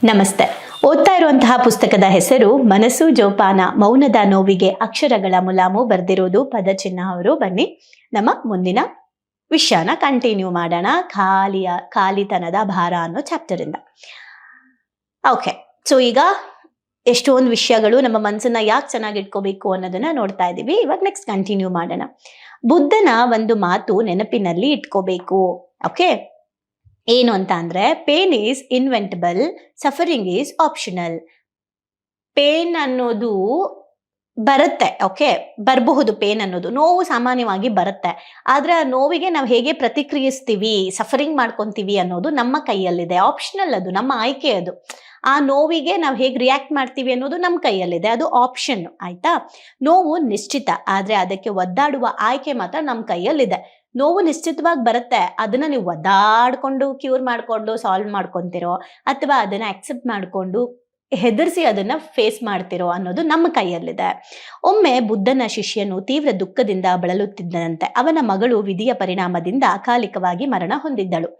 ನಮಸ್ತೆ. ಓದ್ತಾ ಇರುವಂತಹ ಪುಸ್ತಕದ ಹೆಸರು ಮನಸ್ಸು ಜೋಪಾನ, ಮೌನದ ನೋವಿಗೆ ಅಕ್ಷರಗಳ ಮುಲಾಮು. ಬರ್ದಿರೋದು ಪದಚಿಹ್ನ ಅವರು. ಬನ್ನಿ ನಮ್ಮ ಮುಂದಿನ ವಿಷಯನ ಕಂಟಿನ್ಯೂ ಮಾಡೋಣ. ಖಾಲಿತನದ ಭಾರ ಅನ್ನೋ ಚಾಪ್ಟರ್ ಇಂದ. ಓಕೆ, ಸೊ ಈಗ ಎಷ್ಟೊಂದು ವಿಷಯಗಳು ನಮ್ಮ ಮನಸ್ಸನ್ನ ಯಾಕೆ ಚೆನ್ನಾಗಿ ಇಟ್ಕೋಬೇಕು ಅನ್ನೋದನ್ನ ನೋಡ್ತಾ ಇದೀವಿ. ಇವಾಗ ನೆಕ್ಸ್ಟ್ ಕಂಟಿನ್ಯೂ ಮಾಡೋಣ. ಬುದ್ಧನ ಒಂದು ಮಾತು ನೆನಪಿನಲ್ಲಿ ಇಟ್ಕೋಬೇಕು. ಓಕೆ, ಏನು ಅಂತ ಅಂದ್ರೆ, pain is inevitable, suffering is optional. Pain ಅನ್ನೋದು ಬರುತ್ತೆ, ಓಕೆ, ಬರಬಹುದು. ಪೇನ್ ಅನ್ನೋದು, ನೋವು ಸಾಮಾನ್ಯವಾಗಿ ಬರುತ್ತೆ. ಆದ್ರೆ ಆ ನೋವಿಗೆ ನಾವು ಹೇಗೆ ಪ್ರತಿಕ್ರಿಯಿಸ್ತೀವಿ, ಸಫರಿಂಗ್ ಮಾಡ್ಕೊಂತೀವಿ ಅನ್ನೋದು ನಮ್ಮ ಕೈಯಲ್ಲಿದೆ. ಆಪ್ಷನಲ್, ಅದು ನಮ್ಮ ಆಯ್ಕೆ. ಅದು ಆ ನೋವಿಗೆ ನಾವು ಹೇಗೆ ರಿಯಾಕ್ಟ್ ಮಾಡ್ತೀವಿ ಅನ್ನೋದು ನಮ್ಮ ಕೈಯಲ್ಲಿದೆ, ಅದು ಆಪ್ಷನ್. ಆಯ್ತಾ? ನೋವು ನಿಶ್ಚಿತ, ಆದ್ರೆ ಅದಕ್ಕೆ ಒದ್ದಾಡುವ ಆಯ್ಕೆ ಮಾತ್ರ ನಮ್ಮ ಕೈಯಲ್ಲಿದೆ. ನೋವು ನಿಶ್ಚಿತವಾಗಿ ಬರುತ್ತೆ, ಅದನ್ನ ನೀವು ಒದ್ದಾಡ್ಕೊಂಡು ಕ್ಯೂರ್ ಮಾಡ್ಕೊಂಡು ಸಾಲ್ವ್ ಮಾಡ್ಕೊಂತಿರೋ, ಅಥವಾ ಅದನ್ನ ಅಕ್ಸೆಪ್ಟ್ ಮಾಡ್ಕೊಂಡು ಹೆದರ್ಸಿ ಅದನ್ನ ಫೇಸ್ ಮಾಡ್ತಿರೋ ಅನ್ನೋದು ನಮ್ಮ ಕೈಯಲ್ಲಿದೆ. ಒಮ್ಮೆ ಬುದ್ಧನ ಶಿಷ್ಯನು ತೀವ್ರ ದುಃಖದಿಂದ ಬಳಲುತ್ತಿದ್ದಂತೆ. ಅವನ ಮಗಳು ವಿಧಿಯ ಪರಿಣಾಮದಿಂದ ಅಕಾಲಿಕವಾಗಿ ಮರಣ ಹೊಂದಿದ್ದಳು.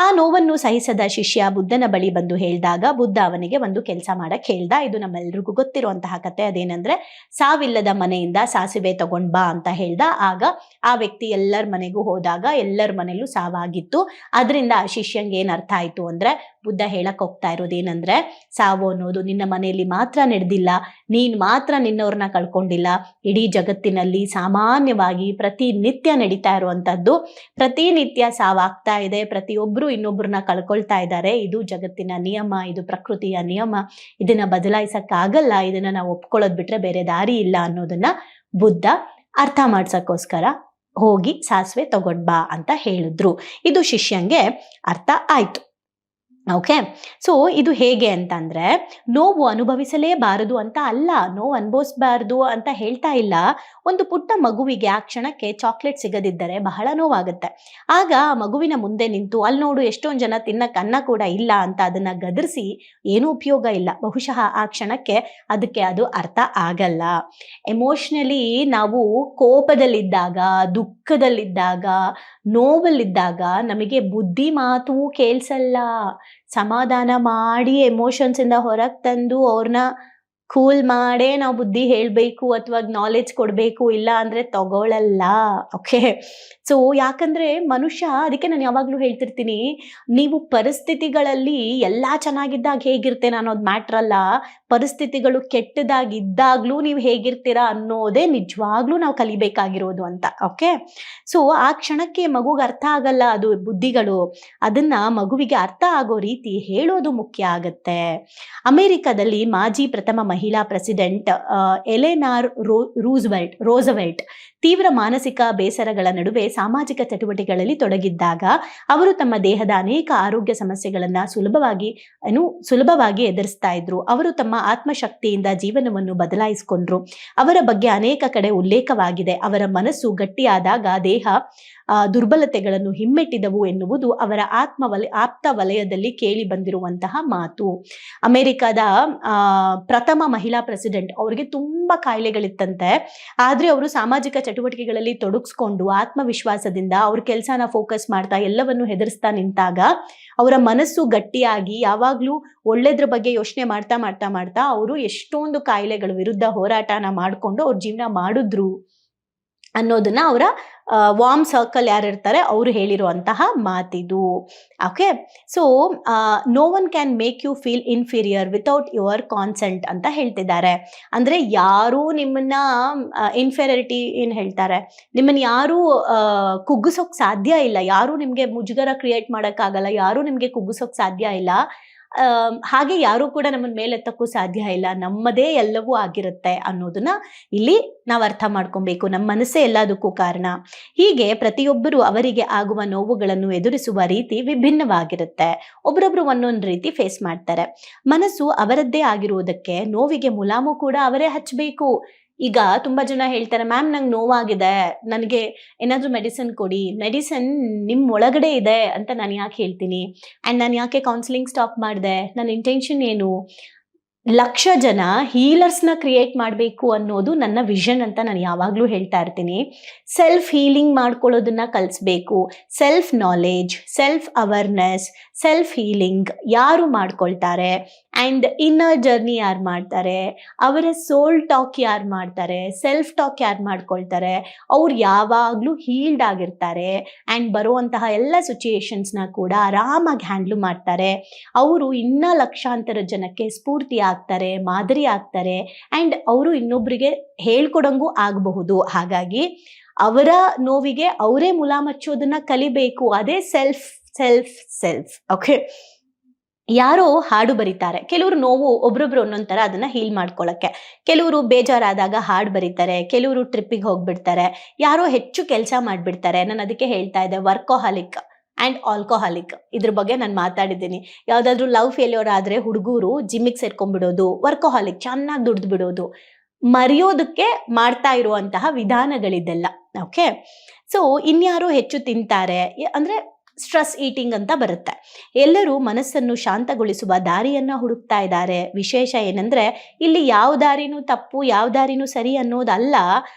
ಆ ನೋವನ್ನು ಸಹಿಸದ ಶಿಷ್ಯ ಬುದ್ಧನ ಬಳಿ ಬಂದು ಹೇಳಿದಾಗ ಬುದ್ಧ ಅವನಿಗೆ ಒಂದು ಕೆಲಸ ಮಾಡಕ್ ಹೇಳ್ದ. ಇದು ನಮ್ಮೆಲ್ರಿಗೂ ಗೊತ್ತಿರುವಂತಹ ಕತೆ. ಅದೇನಂದ್ರೆ, ಸಾವಿಲ್ಲದ ಮನೆಯಿಂದ ಸಾಸಿವೆ ತಗೊಂಡ್ ಬಾ ಅಂತ ಹೇಳ್ದ. ಆಗ ಆ ವ್ಯಕ್ತಿ ಎಲ್ಲರ ಮನೆಗೂ ಹೋದಾಗ ಎಲ್ಲರ ಮನೆಯಲ್ಲೂ ಸಾವಾಗಿತ್ತು. ಅದರಿಂದ ಆ ಶಿಷ್ಯಂಗೆ ಏನ್ ಅರ್ಥ ಆಯ್ತು ಅಂದ್ರೆ, ಬುದ್ಧ ಹೇಳಕ್ ಹೋಗ್ತಾ ಇರೋದೇನಂದ್ರೆ, ಸಾವು ಅನ್ನೋದು ನಿನ್ನ ಮನೆಯಲ್ಲಿ ಮಾತ್ರ ನಡೆದಿಲ್ಲ, ನೀನ್ ಮಾತ್ರ ನಿನ್ನವ್ರನ್ನ ಕಳ್ಕೊಂಡಿಲ್ಲ. ಇಡೀ ಜಗತ್ತಿನಲ್ಲಿ ಸಾಮಾನ್ಯವಾಗಿ ಪ್ರತಿನಿತ್ಯ ನಡೀತಾ ಇರುವಂತದ್ದು. ಪ್ರತಿನಿತ್ಯ ಸಾವಾಗ್ತಾ ಇದೆ, ಪ್ರತಿಯೊಬ್ರು ಇನ್ನೊಬ್ರನ್ನ ಕಳ್ಕೊಳ್ತಾ ಇದ್ದಾರೆ. ಇದು ಜಗತ್ತಿನ ನಿಯಮ, ಇದು ಪ್ರಕೃತಿಯ ನಿಯಮ. ಇದನ್ನ ಬದಲಾಯಿಸಕ್ ಆಗಲ್ಲ. ಇದನ್ನ ನಾವು ಒಪ್ಕೊಳ್ಳೋದ್ ಬಿಟ್ರೆ ಬೇರೆ ದಾರಿ ಇಲ್ಲ ಅನ್ನೋದನ್ನ ಬುದ್ಧ ಅರ್ಥ ಮಾಡ್ಸಕ್ಕೋಸ್ಕರ ಹೋಗಿ ಸಾಸಿವೆ ತಗೊಂಡ್ ಬಾ ಅಂತ ಹೇಳಿದ್ರು. ಇದು ಶಿಷ್ಯಂಗೆ ಅರ್ಥ ಆಯ್ತು. ಓಕೆ, ಸೊ ಇದು ಹೇಗೆ ಅಂತಂದ್ರೆ, ನೋವು ಅನುಭವಿಸಲೇಬಾರದು ಅಂತ ಅಲ್ಲ, ನೋವು ಅನುಭವಿಸಬಾರದು ಅಂತ ಹೇಳ್ತಾ ಇಲ್ಲ. ಒಂದು ಪುಟ್ಟ ಮಗುವಿಗೆ ಆ ಕ್ಷಣಕ್ಕೆ ಚಾಕ್ಲೇಟ್ ಸಿಗದಿದ್ದರೆ ಬಹಳ ನೋವಾಗುತ್ತೆ. ಆಗ ಆ ಮಗುವಿನ ಮುಂದೆ ನಿಂತು, ಅಲ್ಲಿ ನೋಡು ಎಷ್ಟೊಂದು ಜನ ತಿನ್ನಕ್ಕೆ ಅನ್ನ ಕೂಡ ಇಲ್ಲ ಅಂತ ಅದನ್ನ ಗದರಿಸಿ ಏನೂ ಉಪಯೋಗ ಇಲ್ಲ. ಬಹುಶಃ ಆ ಕ್ಷಣಕ್ಕೆ ಅದಕ್ಕೆ ಅದು ಅರ್ಥ ಆಗಲ್ಲ. ಎಮೋಷನಲಿ ನಾವು ಕೋಪದಲ್ಲಿದ್ದಾಗ, ದುಃಖದಲ್ಲಿದ್ದಾಗ, ನೋವಲ್ಲಿದ್ದಾಗ ನಮಗೆ ಬುದ್ಧಿ ಮಾತು ಕೇಳಿಸಲ್ಲ. ಸಮಾಧಾನ ಮಾಡಿ ಎಮೋಷನ್ಸ್ ಇಂದ ಹೊರಗೆ ತಂದು ಅವ್ರನ್ನ ಕೂಲ್ ಮಾಡೇ ನಾವು ಬುದ್ಧಿ ಹೇಳ್ಬೇಕು ಅಥವಾ ನಾಲೆಡ್ಜ್ ಕೊಡ್ಬೇಕು, ಇಲ್ಲ ಅಂದ್ರೆ ತಗೊಳಲ್ಲ. ಓಕೆ, ಸೊ ಯಾಕಂದ್ರೆ ಮನುಷ್ಯ, ಅದಕ್ಕೆ ನಾನು ಯಾವಾಗ್ಲೂ ಹೇಳ್ತಿರ್ತೀನಿ, ನೀವು ಪರಿಸ್ಥಿತಿಗಳಲ್ಲಿ ಎಲ್ಲಾ ಚೆನ್ನಾಗಿದ್ದಾಗ ಹೇಗಿರ್ತೇನೆ ಅನ್ನೋದು ಮ್ಯಾಟ್ರ್ ಅಲ್ಲ, ಪರಿಸ್ಥಿತಿಗಳು ಕೆಟ್ಟದಾಗಿದ್ದಾಗ್ಲೂ ನೀವು ಹೇಗಿರ್ತೀರಾ ಅನ್ನೋದೇ ನಿಜವಾಗ್ಲೂ ನಾವು ಕಲಿಬೇಕಾಗಿರೋದು ಅಂತ. ಓಕೆ, ಸೊ ಆ ಕ್ಷಣಕ್ಕೆ ಮಗುಗೆ ಅರ್ಥ ಆಗಲ್ಲ ಅದು ಬುದ್ಧಿಗಳು. ಅದನ್ನ ಮಗುವಿಗೆ ಅರ್ಥ ಆಗೋ ರೀತಿ ಹೇಳೋದು ಮುಖ್ಯ ಆಗತ್ತೆ. ಅಮೆರಿಕದಲ್ಲಿ ಮಾಜಿ ಪ್ರಥಮ ಮಹಿಳಾ ಪ್ರೆಸಿಡೆಂಟ್ ಎಲೆನಾರ್ ರೋಸವೆಲ್ಟ್ ತೀವ್ರ ಮಾನಸಿಕ ಬೇಸರಗಳ ನಡುವೆ ಸಾಮಾಜಿಕ ಚಟುವಟಿಕೆಗಳಲ್ಲಿ ತೊಡಗಿದ್ದಾಗ ಅವರು ತಮ್ಮ ದೇಹದ ಅನೇಕ ಆರೋಗ್ಯ ಸಮಸ್ಯೆಗಳನ್ನ ಸುಲಭವಾಗಿ ಎದುರಿಸ್ತಾ ಇದ್ರು. ಅವರು ತಮ್ಮ ಆತ್ಮಶಕ್ತಿಯಿಂದ ಜೀವನವನ್ನು ಬದಲಾಯಿಸಿಕೊಂಡ್ರು. ಅವರ ಬಗ್ಗೆ ಅನೇಕ ಕಡೆ ಉಲ್ಲೇಖವಾಗಿದೆ. ಅವರ ಮನಸ್ಸು ಗಟ್ಟಿಯಾದಾಗ ದೇಹ ದುರ್ಬಲತೆಗಳನ್ನು ಹಿಮ್ಮೆಟ್ಟಿದವು ಎನ್ನುವುದು ಅವರ ಆಪ್ತ ವಲಯದಲ್ಲಿ ಕೇಳಿ ಬಂದಿರುವಂತಹ ಮಾತು. ಅಮೆರಿಕದ ಪ್ರಥಮ ಮಹಿಳಾ ಪ್ರೆಸಿಡೆಂಟ್, ಅವ್ರಿಗೆ ತುಂಬಾ ಕಾಯಿಲೆಗಳಿತ್ತಂತೆ. ಆದ್ರೆ ಅವರು ಸಾಮಾಜಿಕ ಚಟುವಟಿಕೆಗಳಲ್ಲಿ ತೊಡಗಿಸ್ಕೊಂಡು ಆತ್ಮವಿಶ್ವಾಸದಿಂದ ಅವ್ರ ಕೆಲಸನ ಫೋಕಸ್ ಮಾಡ್ತಾ ಎಲ್ಲವನ್ನು ಹೆದರ್ಸ್ತಾ ನಿಂತಾಗ ಅವರ ಮನಸ್ಸು ಗಟ್ಟಿಯಾಗಿ ಯಾವಾಗ್ಲೂ ಒಳ್ಳೆದ್ರ ಬಗ್ಗೆ ಯೋಚನೆ ಮಾಡ್ತಾ ಮಾಡ್ತಾ ಮಾಡ್ತಾ ಅವರು ಎಷ್ಟೊಂದು ಕಾಯಿಲೆಗಳ ವಿರುದ್ಧ ಹೋರಾಟನ ಮಾಡ್ಕೊಂಡು ಅವ್ರ ಜೀವನ ಮಾಡಿದ್ರು ಅನ್ನೋದನ್ನ ಅವರ ವಾರ್ಮ್ ಸರ್ಕಲ್ ಯಾರಿರ್ತಾರೆ ಅವರು ಹೇಳಿರುವಂತಹ ಮಾತಿದು. Okay, so no one can make you feel inferior without your consent ಅಂತ ಹೇಳ್ತಿದ್ದಾರೆ. ಅಂದ್ರೆ ಯಾರೂ ನಿಮ್ಮನ್ನ ಇನ್ಫೀರಿಯರಿಟಿ ಏನ್ ಹೇಳ್ತಾರೆ, ನಿಮ್ಮನ್ನ ಯಾರೂ ಕುಗ್ಗಿಸೋಕ್ ಸಾಧ್ಯ ಇಲ್ಲ. ಯಾರೂ ನಿಮ್ಗೆ ಮುಜುಗರ ಕ್ರಿಯೇಟ್ ಮಾಡಕ್ಕಾಗಲ್ಲ, ಯಾರೂ ನಿಮ್ಗೆ ಕುಗ್ಗಿಸೋಕ್ ಸಾಧ್ಯ ಇಲ್ಲ. ಹಾಗೆ ಯಾರು ಕೂಡ ನಮ್ಮನ್ನ ಮೇಲೆತ್ತಕ್ಕೂ ಸಾಧ್ಯ ಇಲ್ಲ. ನಮ್ಮದೇ ಎಲ್ಲವೂ ಆಗಿರುತ್ತೆ ಅನ್ನೋದನ್ನ ಇಲ್ಲಿ ನಾವು ಅರ್ಥ ಮಾಡ್ಕೊಬೇಕು. ನಮ್ಮ ಮನಸ್ಸೇ ಎಲ್ಲದಕ್ಕೂ ಕಾರಣ. ಹೀಗೆ ಪ್ರತಿಯೊಬ್ಬರು ಅವರಿಗೆ ಆಗುವ ನೋವುಗಳನ್ನು ಎದುರಿಸುವ ರೀತಿ ವಿಭಿನ್ನವಾಗಿರುತ್ತೆ. ಒಬ್ಬರೊಬ್ರು ಒಂದೊಂದು ರೀತಿ ಫೇಸ್ ಮಾಡ್ತಾರೆ. ಮನಸ್ಸು ಅವರದ್ದೇ ಆಗಿರುವುದಕ್ಕೆ ನೋವಿಗೆ ಮುಲಾಮು ಕೂಡ ಅವರೇ ಹಚ್ಚಬೇಕು. ಈಗ ತುಂಬಾ ಜನ ಹೇಳ್ತಾರೆ, ಮ್ಯಾಮ್ ನಂಗೆ ನೋವಾಗಿದೆ, ನನಗೆ ಏನಾದ್ರೂ ಮೆಡಿಸಿನ್ ಕೊಡಿ. ಮೆಡಿಸಿನ್ ನಿಮ್ ಒಳಗಡೆ ಇದೆ ಅಂತ ನಾನು ಯಾಕೆ ಹೇಳ್ತೀನಿ? ಅಂಡ್ ನಾನು ಯಾಕೆ ಕೌನ್ಸಿಲಿಂಗ್ ಸ್ಟಾಪ್ ಮಾಡಿದೆ? ನನ್ನ ಇಂಟೆನ್ಷನ್ ಏನು? ಲಕ್ಷ ಜನ ಹೀಲರ್ಸ್ನ ಕ್ರಿಯೇಟ್ ಮಾಡಬೇಕು ಅನ್ನೋದು ನನ್ನ ವಿಷನ್ ಅಂತ ನಾನು ಯಾವಾಗಲೂ ಹೇಳ್ತಾ ಇರ್ತೀನಿ. ಸೆಲ್ಫ್ ಹೀಲಿಂಗ್ ಮಾಡ್ಕೊಳ್ಳೋದನ್ನ ಕಲಿಸ್ಬೇಕು. Self knowledge, self awareness, self healing ಯಾರು ಮಾಡ್ಕೊಳ್ತಾರೆ, ಆ್ಯಂಡ್ ಇನ್ನರ್ ಜರ್ನಿ ಯಾರು ಮಾಡ್ತಾರೆ, ಅವರ ಸೋಲ್ ಟಾಕ್ ಯಾರು ಮಾಡ್ತಾರೆ, ಸೆಲ್ಫ್ ಟಾಕ್ ಯಾರು ಮಾಡ್ಕೊಳ್ತಾರೆ, ಅವ್ರು ಯಾವಾಗಲೂ ಹೀಲ್ಡ್ ಆಗಿರ್ತಾರೆ ಆ್ಯಂಡ್ ಬರುವಂತಹ ಎಲ್ಲ ಸಿಚುಯೇಷನ್ಸ್ನ ಕೂಡ ಆರಾಮಾಗಿ ಹ್ಯಾಂಡ್ಲ್ ಮಾಡ್ತಾರೆ. ಅವರು ಇನ್ನೂ ಲಕ್ಷಾಂತರ ಜನಕ್ಕೆ ಸ್ಫೂರ್ತಿ ಆಗ್ತಾರೆ, ಮಾದರಿ ಆಗ್ತಾರೆ, ಆ್ಯಂಡ್ ಅವರು ಇನ್ನೊಬ್ಬರಿಗೆ ಹೇಳ್ಕೊಡಂಗೂ ಆಗಬಹುದು. ಹಾಗಾಗಿ ಅವರ ನೋವಿಗೆ ಅವರೇ ಮುಲಾಮಚ್ಚೋದನ್ನ ಕಲಿಬೇಕು. ಅದೇ ಸೆಲ್ಫ್ ಸೆಲ್ಫ್ ಸೆಲ್ಫ್. ಓಕೆ, ಯಾರೋ ಹಾಡು ಬರೀತಾರೆ, ಕೆಲವರು ನೋವು ಒಬ್ರೊಬ್ರು ಒಂದೊಂದು ಥರ ಅದನ್ನ ಹೀಲ್ ಮಾಡ್ಕೊಳ್ಳೋಕ್ಕೆ. ಕೆಲವರು ಬೇಜಾರಾದಾಗ ಹಾಡು ಬರೀತಾರೆ, ಕೆಲವರು ಟ್ರಿಪ್ಪಿಗೆ ಹೋಗ್ಬಿಡ್ತಾರೆ, ಯಾರೋ ಹೆಚ್ಚು ಕೆಲಸ ಮಾಡಿಬಿಡ್ತಾರೆ. ನಾನು ಅದಕ್ಕೆ ಹೇಳ್ತಾ ಇದ್ದೆ, ವರ್ಕೋಹಾಲಿಕ್ ಆ್ಯಂಡ್ ಆಲ್ಕೋಹಾಲಿಕ್ ಇದ್ರ ಬಗ್ಗೆ ನಾನು ಮಾತಾಡಿದ್ದೀನಿ. ಯಾವುದಾದ್ರೂ ಲವ್ ಫೇಲ್ಯೂರ್ ಆದರೆ ಹುಡುಗರು ಜಿಮ್ಮಿಗೆ ಸೇರ್ಕೊಂಡ್ಬಿಡೋದು, ವರ್ಕೋಹಾಲಿಕ್ ಚೆನ್ನಾಗಿ ದುಡ್ದು ಬಿಡೋದು, ಮರೆಯೋದಕ್ಕೆ ಮಾಡ್ತಾ ಇರುವಂತಹ ವಿಧಾನಗಳಿದೆಲ್ಲ. ಓಕೆ, ಸೊ ಇನ್ಯಾರೋ ಹೆಚ್ಚು ತಿಂತಾರೆ, ಅಂದರೆ ಸ್ಟ್ರೆಸ್ ಈಟಿಂಗ್ ಅಂತ ಬರುತ್ತೆ. ಎಲ್ಲರೂ ಮನಸ್ಸನ್ನು ಶಾಂತಗೊಳಿಸುವ ದಾರಿಯನ್ನ ಹುಡುಕ್ತಾ ಇದ್ದಾರೆ. ವಿಶೇಷ ಏನಂದ್ರೆ ಇಲ್ಲಿ ಯಾವ ದಾರಿನೂ ತಪ್ಪು, ಯಾವ ದಾರಿನೂ ಸರಿ ಅನ್ನೋದಲ್ಲ,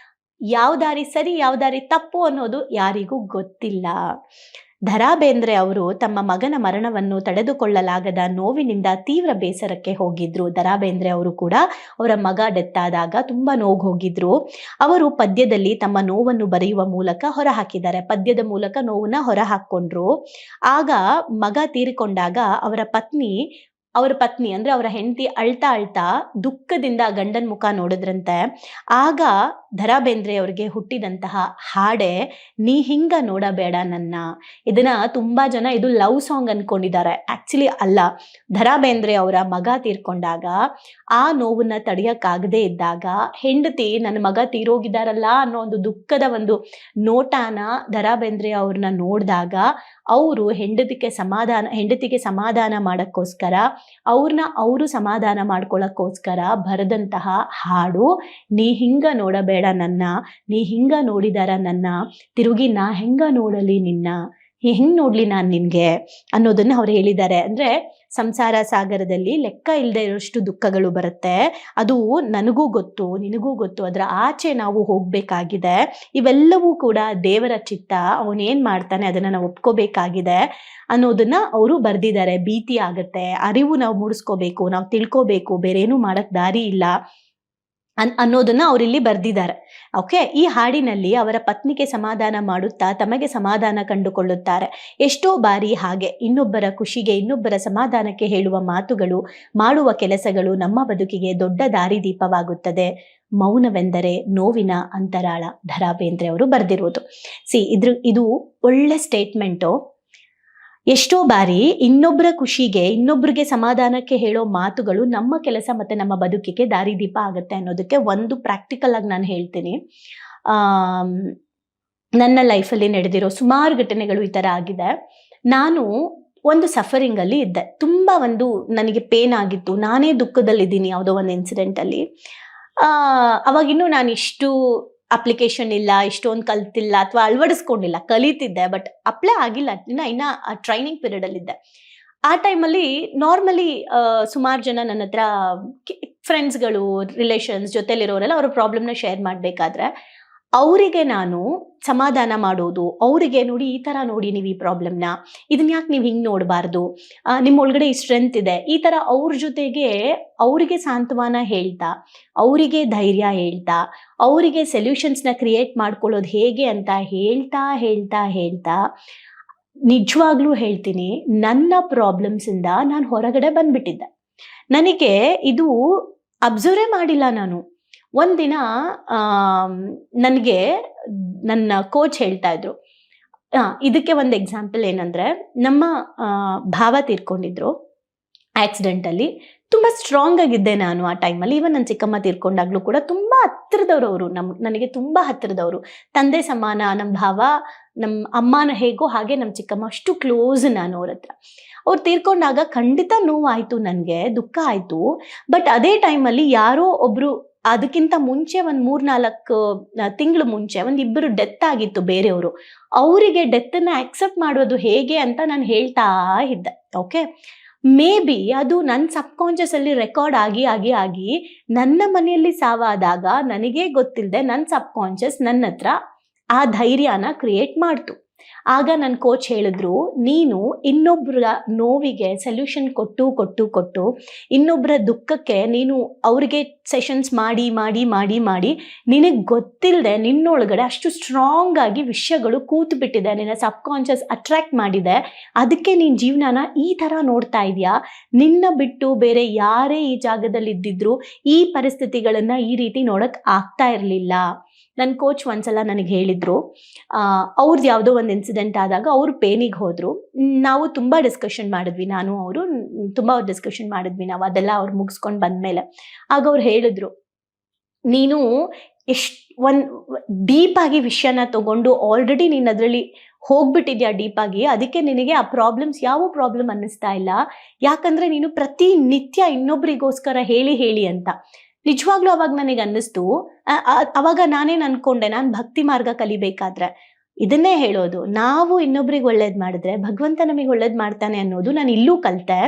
ಯಾವ ದಾರಿ ಸರಿ ಯಾವ ದಾರಿ ತಪ್ಪು ಅನ್ನೋದು ಯಾರಿಗೂ ಗೊತ್ತಿಲ್ಲ. ದ.ರಾ ಬೇಂದ್ರೆ ಅವರು ತಮ್ಮ ಮಗನ ಮರಣವನ್ನು ತಡೆದುಕೊಳ್ಳಲಾಗದ ನೋವಿನಿಂದ ತೀವ್ರ ಬೇಸರಕ್ಕೆ ಹೋಗಿದ್ರು. ದ.ರಾ ಬೇಂದ್ರೆ ಅವರು ಕೂಡ ಅವರ ಮಗ ಡೆತ್ ಆದಾಗ ತುಂಬಾ ನೋವು ಹೋಗಿದ್ರು. ಅವರು ಪದ್ಯದಲ್ಲಿ ತಮ್ಮ ನೋವನ್ನು ಬರೆಯುವ ಮೂಲಕ ಹೊರಹಾಕಿದ್ದಾರೆ. ಪದ್ಯದ ಮೂಲಕ ನೋವನ್ನ ಹೊರಹಾಕೊಂಡ್ರು. ಆಗ ಮಗ ತೀರಿಕೊಂಡಾಗ ಅವರ ಪತ್ನಿ ಅಂದ್ರೆ ಅವರ ಹೆಂಡತಿ ಅಳ್ತಾ ಅಳ್ತಾ ದುಃಖದಿಂದ ಗಂಡನ ಮುಖ ನೋಡಿದ್ರಂತೆ. ಆಗ ದ.ರಾ ಬೇಂದ್ರೆ ಅವರಿಗೆ ಹುಟ್ಟಿದಂತಹ ಹಾಡೆ ನೀ ಹಿಂಗ ನೋಡಬೇಡ ನನ್ನ. ಇದನ್ನ ತುಂಬಾ ಜನ ಇದು ಲವ್ ಸಾಂಗ್ ಅನ್ಕೊಂಡಿದ್ದಾರೆ. ಆಕ್ಚುಲಿ ಅಲ್ಲ. ದ.ರಾ ಬೇಂದ್ರೆ ಅವರ ಮಗ ತೀರ್ಕೊಂಡಾಗ ಆ ನೋವನ್ನ ತಡೆಯಕ್ಕಾಗದೇ ಇದ್ದಾಗ ಹೆಂಡತಿ ನನ್ನ ಮಗ ತೀರೋಗಿದಾರಲ್ಲ ಅನ್ನೋ ಒಂದು ದುಃಖದ ಒಂದು ನೋಟಾನ ದ.ರಾ ಬೇಂದ್ರೆ ಅವ್ರನ್ನ ನೋಡಿದಾಗ ಅವರು ಹೆಂಡತಿಗೆ ಸಮಾಧಾನ ಮಾಡಕ್ಕೋಸ್ಕರ ಅವರು ಸಮಾಧಾನ ಮಾಡ್ಕೊಳ್ಳೋಕ್ಕೋಸ್ಕರ ಬರೆದಂತಹ ಹಾಡು ನೀ ಹಿಂಗ ನೋಡಬೇಡ ನನ್ನ, ನೀ ಹಿಂಗ ನೋಡಿದಾರ ನನ್ನ, ತಿರುಗಿ ನಾ ಹೆಂಗ ನೋಡಲಿ ನಿನ್ನ, ಹೆಂಗ್ ನೋಡ್ಲಿ ನಾನು ನಿನ್ಗೆ ಅನ್ನೋದನ್ನ ಅವ್ರು ಹೇಳಿದ್ದಾರೆ. ಅಂದ್ರೆ ಸಂಸಾರ ಸಾಗರದಲ್ಲಿ ಲೆಕ್ಕ ಇಲ್ಲದೆ ಇರೋಷ್ಟು ದುಃಖಗಳು ಬರುತ್ತೆ. ಅದು ನನಗೂ ಗೊತ್ತು, ನಿನಗೂ ಗೊತ್ತು. ಅದರ ಆಚೆ ನಾವು ಹೋಗ್ಬೇಕಾಗಿದೆ. ಇವೆಲ್ಲವೂ ಕೂಡ ದೇವರ ಚಿತ್ತ. ಅವನೇನ್ ಮಾಡ್ತಾನೆ ಅದನ್ನ ನಾವು ಒಪ್ಕೋಬೇಕಾಗಿದೆ ಅನ್ನೋದನ್ನ ಅವರು ಬರ್ದಿದ್ದಾರೆ. ಭೀತಿ ಆಗತ್ತೆ, ಅರಿವು ನಾವು ಮೂಡಿಸ್ಕೋಬೇಕು, ನಾವು ತಿಳ್ಕೋಬೇಕು, ಬೇರೇನೂ ಮಾಡಕ್ ದಾರಿ ಇಲ್ಲ ಅನ್ನೋದನ್ನ ಅವರಿಲ್ಲಿ ಬರ್ದಿದ್ದಾರೆ. ಓಕೆ, ಈ ಹಾಡಿನಲ್ಲಿ ಅವರ ಪತ್ನಿಗೆ ಸಮಾಧಾನ ಮಾಡುತ್ತಾ ತಮಗೆ ಸಮಾಧಾನ ಕಂಡುಕೊಳ್ಳುತ್ತಾರೆ. ಎಷ್ಟೋ ಬಾರಿ ಹಾಗೆ ಇನ್ನೊಬ್ಬರ ಖುಷಿಗೆ, ಇನ್ನೊಬ್ಬರ ಸಮಾಧಾನಕ್ಕೆ ಹೇಳುವ ಮಾತುಗಳು, ಮಾಡುವ ಕೆಲಸಗಳು ನಮ್ಮ ಬದುಕಿಗೆ ದೊಡ್ಡ ದಾರಿದೀಪವಾಗುತ್ತದೆ. ಮೌನವೆಂದರೆ ನೋವಿನ ಅಂತರಾಳ. ದ.ರಾ ಬೇಂದ್ರೆ ಅವರು ಬರ್ದಿರೋದು. ಇದು ಒಳ್ಳೆ ಸ್ಟೇಟ್ಮೆಂಟು. ಎಷ್ಟೋ ಬಾರಿ ಇನ್ನೊಬ್ಬರ ಖುಷಿಗೆ, ಇನ್ನೊಬ್ಬರಿಗೆ ಸಮಾಧಾನಕ್ಕೆ ಹೇಳೋ ಮಾತುಗಳು ನಮ್ಮ ಕೆಲಸ ಮತ್ತೆ ನಮ್ಮ ಬದುಕಿಗೆ ದಾರಿದೀಪ ಆಗುತ್ತೆ ಅನ್ನೋದಕ್ಕೆ ಒಂದು ಪ್ರಾಕ್ಟಿಕಲ್ ಆಗಿ ನಾನು ಹೇಳ್ತೀನಿ. ನನ್ನ ಲೈಫಲ್ಲಿ ನಡೆದಿರೋ ಸುಮಾರು ಘಟನೆಗಳು ಈ ಥರ ಆಗಿದೆ. ನಾನು ಒಂದು ಸಫರಿಂಗ್ ಅಲ್ಲಿ ಇದ್ದೆ. ತುಂಬಾ ನನಗೆ ಪೇನ್ ಆಗಿತ್ತು. ನಾನೇ ದುಃಖದಲ್ಲಿದ್ದೀನಿ ಯಾವುದೋ ಒಂದು ಇನ್ಸಿಡೆಂಟಲ್ಲಿ. ಅವಾಗಿನ್ನೂ ನಾನು ಇಷ್ಟು ಅಪ್ಲಿಕೇಶನ್ ಇಲ್ಲ, ಇಷ್ಟೊಂದು ಕಲ್ತಿಲ್ಲ ಅಥವಾ ಅಳವಡಿಸ್ಕೊಂಡಿಲ್ಲ. ಕಲಿತಿದ್ದೆ, ಬಟ್ ಅಪ್ಲೈ ಆಗಿಲ್ಲ. ಇನ್ನ ಟ್ರೈನಿಂಗ್ ಪೀರಿಯಡ್ ಅಲ್ಲಿ ಇದ್ದೆ. ಆ ಟೈಮಲ್ಲಿ ನಾರ್ಮಲಿ ಸುಮಾರು ಜನ ನನ್ನ ಹತ್ರ ಫ್ರೆಂಡ್ಸ್ಗಳು, ರಿಲೇಷನ್ಸ್, ಜೊತೆಲಿರೋರೆಲ್ಲ ಅವ್ರ ಪ್ರಾಬ್ಲಮ್ನ ಶೇರ್ ಮಾಡಬೇಕಾದ್ರೆ ಅವರಿಗೆ ನಾನು ಸಮಾಧಾನ ಮಾಡೋದು, ಅವರಿಗೆ ನೋಡಿ ಈ ಥರ ನೋಡಿ ನೀವು ಈ ಪ್ರಾಬ್ಲಮ್ನ, ಇದನ್ನ ಯಾಕೆ ನೀವು ಹಿಂಗೆ ನೋಡಬಾರ್ದು, ನಿಮ್ಮ ಒಳಗಡೆ ಈ ಸ್ಟ್ರೆಂತ್ ಇದೆ, ಈ ಥರ ಅವ್ರ ಜೊತೆಗೆ ಅವರಿಗೆ ಸಾಂತ್ವನ ಹೇಳ್ತಾ, ಅವರಿಗೆ ಧೈರ್ಯ ಹೇಳ್ತಾ, ಅವರಿಗೆ ಸೊಲ್ಯೂಷನ್ಸ್ನ ಕ್ರಿಯೇಟ್ ಮಾಡ್ಕೊಳ್ಳೋದು ಹೇಗೆ ಅಂತ ಹೇಳ್ತಾ ನಿಜವಾಗ್ಲೂ ಹೇಳ್ತೀನಿ, ನನ್ನ ಪ್ರಾಬ್ಲಮ್ಸಿಂದ ನಾನು ಹೊರಗಡೆ ಬಂದ್ಬಿಟ್ಟಿದ್ದೆ. ನನಗೆ ಇದು ಅಬ್ಸರ್ವೇ ಮಾಡಿಲ್ಲ ನಾನು. ಒಂದಿನ ನನಗೆ ನನ್ನ ಕೋಚ್ ಹೇಳ್ತಾ ಇದ್ರು. ಇದಕ್ಕೆ ಒಂದು ಎಕ್ಸಾಂಪಲ್ ಏನಂದ್ರೆ, ನಮ್ಮ ಭಾವ ತೀರ್ಕೊಂಡಿದ್ರು ಆಕ್ಸಿಡೆಂಟಲ್ಲಿ. ತುಂಬ ಸ್ಟ್ರಾಂಗ್ ಆಗಿದ್ದೆ ನಾನು ಆ ಟೈಮಲ್ಲಿ. ಈವನ್ ನನ್ನ ಚಿಕ್ಕಮ್ಮ ತೀರ್ಕೊಂಡಾಗ್ಲೂ ಕೂಡ ತುಂಬ ಹತ್ತಿರದವರು ಅವರು, ನನಗೆ ತುಂಬ ಹತ್ತಿರದವರು. ತಂದೆ ಸಮಾನ ನಮ್ಮ ಭಾವ, ನಮ್ಮ ಅಮ್ಮನ ಹೇಗೋ ಹಾಗೆ ನಮ್ಮ ಚಿಕ್ಕಮ್ಮ, ಅಷ್ಟು ಕ್ಲೋಸ್ ನಾನು ಅವ್ರ ಹತ್ರ. ಅವ್ರು ತೀರ್ಕೊಂಡಾಗ ಖಂಡಿತ ನೋವಾಯಿತು, ನನಗೆ ದುಃಖ ಆಯಿತು. ಬಟ್ ಅದೇ ಟೈಮಲ್ಲಿ ಯಾರೋ ಒಬ್ಬರು, ಅದಕ್ಕಿಂತ ಮುಂಚೆ ಒಂದು 3-4 ತಿಂಗಳು ಮುಂಚೆ ಒಂದಿಬ್ಬರು ಡೆತ್ ಆಗಿತ್ತು ಬೇರೆಯವರು. ಅವರಿಗೆ ಡೆತ್ತನ್ನು ಆಕ್ಸೆಪ್ಟ್ ಮಾಡೋದು ಹೇಗೆ ಅಂತ ನಾನು ಹೇಳ್ತಾ ಇದ್ದೆ. ಓಕೆ, ಮೇ ಬಿ ಅದು ನನ್ನ ಸಬ್ಕಾನ್ಷಿಯಸ್ ಅಲ್ಲಿ ರೆಕಾರ್ಡ್ ಆಗಿ ನನ್ನ ಮನೆಯಲ್ಲಿ ಸಾವಾದಾಗ ನನಗೇ ಗೊತ್ತಿಲ್ಲದೆ ನನ್ನ ಸಬ್ಕಾನ್ಷಿಯಸ್ ನನ್ನ ಹತ್ರ ಆ ಧೈರ್ಯನ ಕ್ರಿಯೇಟ್ ಮಾಡ್ತು. ಆಗ ನನ್ನ ಕೋಚ್ ಹೇಳಿದ್ರು, ನೀನು ಇನ್ನೊಬ್ಬರ ನೋವಿಗೆ ಸೊಲ್ಯೂಷನ್ ಕೊಟ್ಟು ಕೊಟ್ಟು ಕೊಟ್ಟು ಇನ್ನೊಬ್ಬರ ದುಃಖಕ್ಕೆ ನೀನು ಅವ್ರಿಗೆ ಸೆಷನ್ಸ್ ಮಾಡಿ ಮಾಡಿ ಮಾಡಿ ಮಾಡಿ ನಿನಗೆ ಗೊತ್ತಿಲ್ಲದೆ ನಿನ್ನೊಳಗಡೆ ಅಷ್ಟು ಸ್ಟ್ರಾಂಗ್ ಆಗಿ ವಿಷಯಗಳು ಕೂತು ಬಿಟ್ಟಿದೆ, ನಿನ್ನ ಸಬ್ ಕಾನ್ಷಿಯಸ್ ಅಟ್ರಾಕ್ಟ್ ಮಾಡಿದೆ. ಅದಕ್ಕೆ ನೀನು ಜೀವನನ ಈ ಥರ ನೋಡ್ತಾ ಇದೆಯಾ. ನಿನ್ನ ಬಿಟ್ಟು ಬೇರೆ ಯಾರೇ ಈ ಜಾಗದಲ್ಲಿ ಇದ್ದಿದ್ರು ಈ ಪರಿಸ್ಥಿತಿಗಳನ್ನು ಈ ರೀತಿ ನೋಡೋಕ್ಕೆ ಆಗ್ತಾ ಇರಲಿಲ್ಲ. ನನ್ನ ಕೋಚ್ ಒಂದ್ಸಲ ನನಗೆ ಹೇಳಿದರು, ಅವ್ರದ್ದು ಯಾವುದೋ ಒಂದು ಇನ್ಸಿಡೆಂಟ್ ಆದಾಗ ಅವರು ಪೇನಿಗೆ ಹೋದರು. ನಾವು ತುಂಬ ಡಿಸ್ಕಷನ್ ಮಾಡಿದ್ವಿ, ನಾನು ಅವರು ತುಂಬ ಡಿಸ್ಕಷನ್ ಮಾಡಿದ್ವಿ ನಾವು ಅದೆಲ್ಲ ಅವ್ರು ಮುಗಿಸ್ಕೊಂಡು ಬಂದಮೇಲೆ. ಆಗ ಅವ್ರು ಹೇಳಿದ್ರು, ನೀನು ಒಂದು ಡೀಪಾಗಿ ವಿಷಯನ ತಗೊಂಡು ಆಲ್ರೆಡಿ ನೀನು ಅದರಲ್ಲಿ ಹೋಗ್ಬಿಟ್ಟಿದ್ಯಾ ಡೀಪಾಗಿ, ಅದಕ್ಕೆ ನಿನಗೆ ಆ ಪ್ರಾಬ್ಲಮ್ಸ್ ಯಾವ ಪ್ರಾಬ್ಲಮ್ ಅನ್ನಿಸ್ತಾ ಇಲ್ಲ. ಯಾಕಂದರೆ ನೀನು ಪ್ರತಿನಿತ್ಯ ಇನ್ನೊಬ್ರಿಗೋಸ್ಕರ ಹೇಳಿ ಹೇಳಿ ಅಂತ. ನಿಜವಾಗ್ಲೂ ಅವಾಗ ನನಗೆ ಅನ್ನಿಸ್ತು, ಅವಾಗ ನಾನೇನು ಅನ್ಕೊಂಡೆ, ನಾನು ಭಕ್ತಿ ಮಾರ್ಗ ಕಲಿಬೇಕಾದ್ರೆ ಇದನ್ನೇ ಹೇಳೋದು, ನಾವು ಇನ್ನೊಬ್ರಿಗೆ ಒಳ್ಳೇದು ಮಾಡಿದ್ರೆ ಭಗವಂತ ನಮಗೆ ಒಳ್ಳೇದು ಮಾಡ್ತಾನೆ ಅನ್ನೋದು ನಾನು ಇಲ್ಲೂ ಕಲಿತೆ.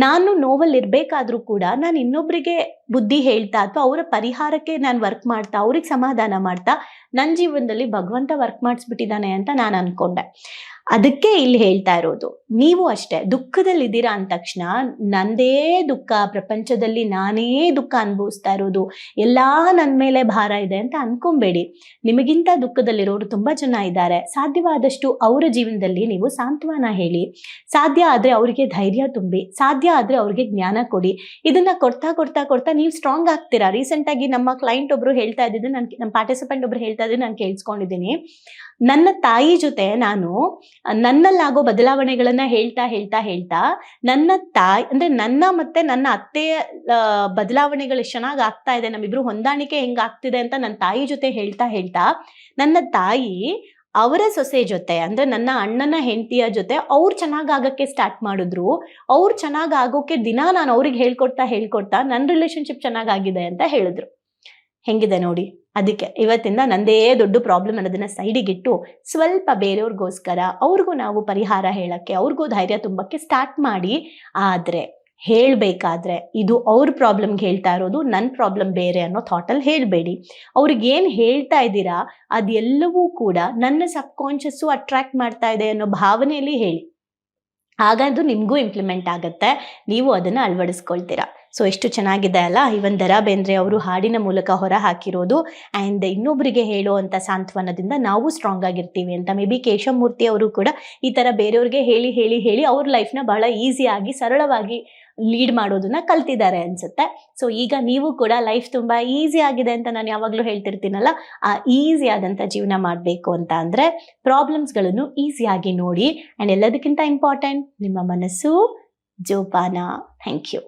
ನಾನು ನೋವಲ್ಲಿ ಇರಬೇಕಾದ್ರೂ ಕೂಡ ನಾನು ಇನ್ನೊಬ್ಬರಿಗೆ ಬುದ್ಧಿ ಹೇಳ್ತಾ ಅಥವಾ ಅವರ ಪರಿಹಾರಕ್ಕೆ ನಾನು ವರ್ಕ್ ಮಾಡ್ತಾ ಅವ್ರಿಗೆ ಸಮಾಧಾನ ಮಾಡ್ತಾ ನನ್ನ ಜೀವನದಲ್ಲಿ ಭಗವಂತ ವರ್ಕ್ ಮಾಡಿಸ್ಬಿಟ್ಟಿದ್ದಾನೆ ಅಂತ ನಾನು ಅನ್ಕೊಂಡೆ. ಅದಕ್ಕೆ ಇಲ್ಲಿ ಹೇಳ್ತಾ ಇರೋದು, ನೀವು ಅಷ್ಟೇ ದುಃಖದಲ್ಲಿದ್ದೀರಾ ಅಂದ ತಕ್ಷಣ ನಂದೇ ದುಃಖ, ಪ್ರಪಂಚದಲ್ಲಿ ನಾನೇ ದುಃಖ ಅನುಭವಿಸ್ತಾ ಇರೋದು, ಎಲ್ಲ ನನ್ನ ಮೇಲೆ ಭಾರ ಇದೆ ಅಂತ ಅನ್ಕೊಂಬೇಡಿ. ನಿಮಗಿಂತ ದುಃಖದಲ್ಲಿರೋರು ತುಂಬ ಜನ ಇದ್ದಾರೆ. ಸಾಧ್ಯವಾದಷ್ಟು ಅವರ ಜೀವನದಲ್ಲಿ ನೀವು ಸಾಂತ್ವನ ಹೇಳಿ, ಸಾಧ್ಯ ಆದರೆ ಅವರಿಗೆ ಧೈರ್ಯ ತುಂಬಿ, ಸಾಧ್ಯ ಆದರೆ ಅವ್ರಿಗೆ ಜ್ಞಾನ ಕೊಡಿ. ಇದನ್ನ ಕೊಡ್ತಾ ಕೊಡ್ತಾ ಕೊಡ್ತಾ ನೀವು ಸ್ಟ್ರಾಂಗ್ ಆಗ್ತೀರಾ. ರೀಸೆಂಟಾಗಿ ನಮ್ಮ ಕ್ಲೈಂಟ್ ಒಬ್ರು ಹೇಳ್ತಾ ಇದ್ದಿದ್ದು, ನಮ್ಮ ಪಾರ್ಟಿಸಿಪೆಂಟ್ ಒಬ್ರು ಹೇಳ್ತಾ ಇದ್ದು ನಾನು ಕೇಳಿಸ್ಕೊಂಡಿದ್ದೀನಿ. ನನ್ನ ತಾಯಿ ಜೊತೆ ನಾನು ನನ್ನಲ್ಲಾಗೋ ಬದಲಾವಣೆಗಳನ್ನ ಹೇಳ್ತಾ ಹೇಳ್ತಾ ಹೇಳ್ತಾ ನನ್ನ ತಾಯಿ ಅಂದ್ರೆ ನನ್ನ ಮತ್ತೆ ನನ್ನ ಅತ್ತೆಯ ಬದಲಾವಣೆಗಳು ಎಷ್ಟು ಚೆನ್ನಾಗಿ ಆಗ್ತಾ ಇದೆ, ನಮ್ಮಿಬ್ರು ಹೊಂದಾಣಿಕೆ ಹೆಂಗ್ ಆಗ್ತಿದೆ ಅಂತ ನನ್ನ ತಾಯಿ ಜೊತೆ ಹೇಳ್ತಾ ಹೇಳ್ತಾ ನನ್ನ ತಾಯಿ ಅವರ ಸೊಸೆ ಜೊತೆ ಅಂದ್ರೆ ನನ್ನ ಅಣ್ಣನ ಹೆಂಡತಿಯ ಜೊತೆ ಅವ್ರು ಚೆನ್ನಾಗಾಗಕ್ಕೆ ಸ್ಟಾರ್ಟ್ ಮಾಡಿದ್ರು. ಅವ್ರು ಚೆನ್ನಾಗಾಗೋಕೆ ದಿನ ನಾನು ಅವ್ರಿಗೆ ಹೇಳ್ಕೊಡ್ತಾ ನನ್ನ ರಿಲೇಶನ್ಶಿಪ್ ಚೆನ್ನಾಗಾಗಿದೆ ಅಂತ ಹೇಳಿದ್ರು. ಹೆಂಗಿದೆ ನೋಡಿ. ಅದಕ್ಕೆ ಇವತ್ತಿಂದ ನಂದೇ ದೊಡ್ಡ ಪ್ರಾಬ್ಲಮ್ ಅನ್ನೋದನ್ನ ಸೈಡಿಗಿಟ್ಟು ಸ್ವಲ್ಪ ಬೇರೆಯವ್ರಿಗೋಸ್ಕರ ಅವ್ರಿಗೂ ನಾವು ಪರಿಹಾರ ಹೇಳಕ್ಕೆ, ಅವ್ರಿಗೂ ಧೈರ್ಯ ತುಂಬಕ್ಕೆ ಸ್ಟಾರ್ಟ್ ಮಾಡಿ. ಆದರೆ ಹೇಳಬೇಕಾದ್ರೆ ಇದು ಅವ್ರ ಪ್ರಾಬ್ಲಮ್ಗೆ ಹೇಳ್ತಾ ಇರೋದು, ನನ್ನ ಪ್ರಾಬ್ಲಮ್ ಬೇರೆ ಅನ್ನೋ ಥಾಟಲ್ಲಿ ಹೇಳಬೇಡಿ. ಅವ್ರಿಗೇನು ಹೇಳ್ತಾ ಇದ್ದೀರಾ ಅದೆಲ್ಲವೂ ಕೂಡ ನನ್ನ ಸಬ್ ಕಾನ್ಷಿಯಸ್ಸು ಅಟ್ರಾಕ್ಟ್ ಮಾಡ್ತಾ ಇದೆ ಅನ್ನೋ ಭಾವನೆಯಲ್ಲಿ ಹೇಳಿ. ಆಗ ಅದು ನಿಮಗೂ ಇಂಪ್ಲಿಮೆಂಟ್ ಆಗುತ್ತೆ, ನೀವು ಅದನ್ನು ಅಳವಡಿಸ್ಕೊಳ್ತೀರಾ. ಸೊ ಎಷ್ಟು ಚೆನ್ನಾಗಿದೆ ಅಲ್ಲ ಇವನ್ ದ ರಾ ಬೇಂದ್ರೆ ಅವರು ಹಾಡಿನ ಮೂಲಕ ಹೊರ ಹಾಕಿರೋದು. ಆ್ಯಂಡ್ ಇನ್ನೊಬ್ಬರಿಗೆ ಹೇಳುವಂಥ ಸಾಂತ್ವನದಿಂದ ನಾವು ಸ್ಟ್ರಾಂಗ್ ಆಗಿರ್ತೀವಿ ಅಂತ. ಮೇ ಬಿ ಕೇಶವಮೂರ್ತಿ ಅವರು ಕೂಡ ಈ ಥರ ಬೇರೆಯವ್ರಿಗೆ ಹೇಳಿ ಹೇಳಿ ಹೇಳಿ ಅವ್ರ ಲೈಫ್ನ ಬಹಳ ಈಸಿಯಾಗಿ ಸರಳವಾಗಿ ಲೀಡ್ ಮಾಡೋದನ್ನ ಕಲ್ತಿದ್ದಾರೆ ಅನ್ಸುತ್ತೆ. ಸೊ ಈಗ ನೀವು ಕೂಡ ಲೈಫ್ ತುಂಬ ಈಸಿ ಆಗಿದೆ ಅಂತ ನಾನು ಯಾವಾಗಲೂ ಹೇಳ್ತಿರ್ತೀನಲ್ಲ, ಆ ಈಸಿ ಆದಂಥ ಜೀವನ ಮಾಡಬೇಕು ಅಂತ ಅಂದರೆ ಪ್ರಾಬ್ಲಮ್ಸ್ಗಳನ್ನು ಈಸಿಯಾಗಿ ನೋಡಿ. ಆ್ಯಂಡ್ ಎಲ್ಲದಕ್ಕಿಂತ ಇಂಪಾರ್ಟೆಂಟ್ ನಿಮ್ಮ ಮನಸ್ಸು ಜೋಪಾನ. Thank you.